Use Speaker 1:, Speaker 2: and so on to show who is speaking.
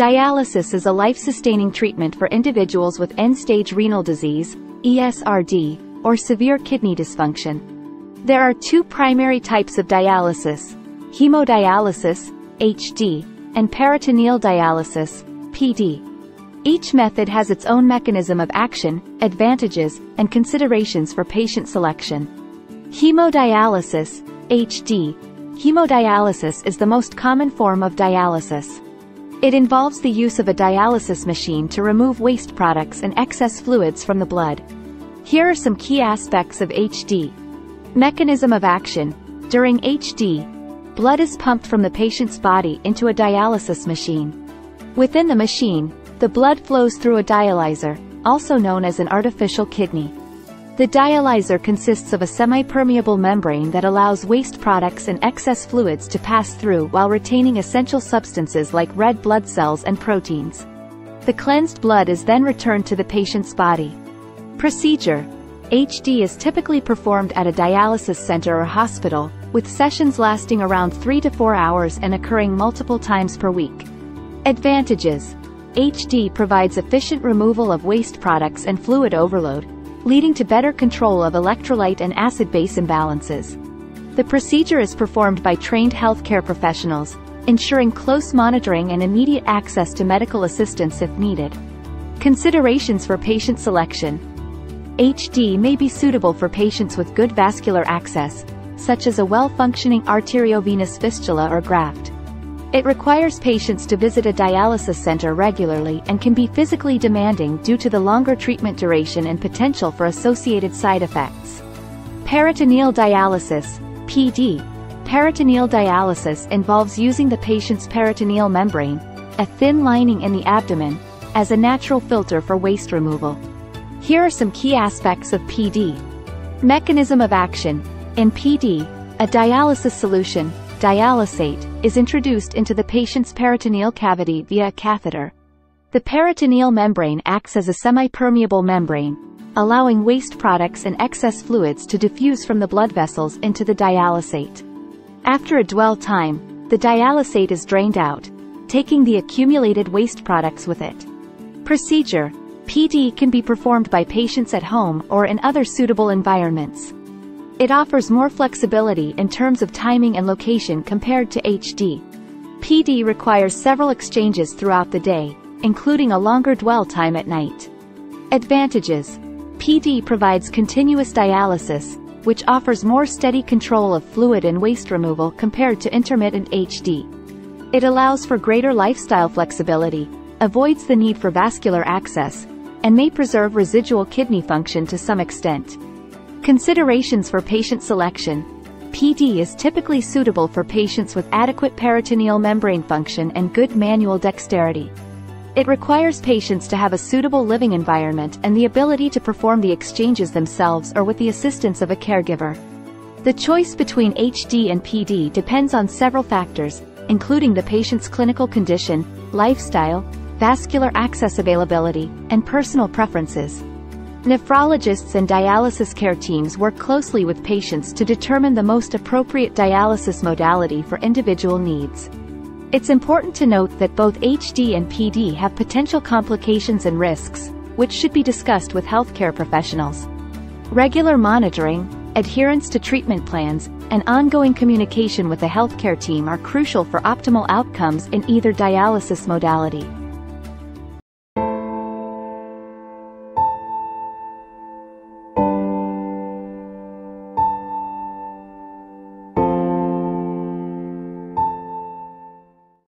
Speaker 1: Dialysis is a life-sustaining treatment for individuals with end-stage renal disease, ESRD, or severe kidney dysfunction. There are two primary types of dialysis: hemodialysis, HD, and peritoneal dialysis, PD. Each method has its own mechanism of action, advantages, and considerations for patient selection. Hemodialysis, HD. Hemodialysis is the most common form of dialysis. It involves the use of a dialysis machine to remove waste products and excess fluids from the blood. Here are some key aspects of HD. Mechanism of action. During HD, blood is pumped from the patient's body into a dialysis machine. Within the machine, the blood flows through a dialyzer, also known as an artificial kidney. The dialyzer consists of a semi-permeable membrane that allows waste products and excess fluids to pass through while retaining essential substances like red blood cells and proteins. The cleansed blood is then returned to the patient's body. Procedure. HD is typically performed at a dialysis center or hospital, with sessions lasting around 3 to 4 hours and occurring multiple times per week. Advantages. HD provides efficient removal of waste products and fluid overload, leading to better control of electrolyte and acid-base imbalances. The procedure is performed by trained healthcare professionals, ensuring close monitoring and immediate access to medical assistance if needed. Considerations for patient selection. HD may be suitable for patients with good vascular access, such as a well-functioning arteriovenous fistula or graft. It requires patients to visit a dialysis center regularly and can be physically demanding due to the longer treatment duration and potential for associated side effects. Peritoneal dialysis, PD. Peritoneal dialysis involves using the patient's peritoneal membrane, a thin lining in the abdomen, as a natural filter for waste removal. Here are some key aspects of PD. Mechanism of action. In PD, a dialysis solution, dialysate, is introduced into the patient's peritoneal cavity via a catheter. The peritoneal membrane acts as a semi-permeable membrane, allowing waste products and excess fluids to diffuse from the blood vessels into the dialysate. After a dwell time, the dialysate is drained out, taking the accumulated waste products with it. Procedure. PD can be performed by patients at home or in other suitable environments. It offers more flexibility in terms of timing and location compared to HD. PD requires several exchanges throughout the day, including a longer dwell time at night. Advantages. PD provides continuous dialysis, which offers more steady control of fluid and waste removal compared to intermittent HD. It allows for greater lifestyle flexibility, avoids the need for vascular access, and may preserve residual kidney function to some extent. Considerations for patient selection. PD is typically suitable for patients with adequate peritoneal membrane function and good manual dexterity. It requires patients to have a suitable living environment and the ability to perform the exchanges themselves or with the assistance of a caregiver. The choice between HD and PD depends on several factors, including the patient's clinical condition, lifestyle, vascular access availability, and personal preferences. Nephrologists and dialysis care teams work closely with patients to determine the most appropriate dialysis modality for individual needs. It's important to note that both HD and PD have potential complications and risks, which should be discussed with healthcare professionals. Regular monitoring, adherence to treatment plans, and ongoing communication with the healthcare team are crucial for optimal outcomes in either dialysis modality.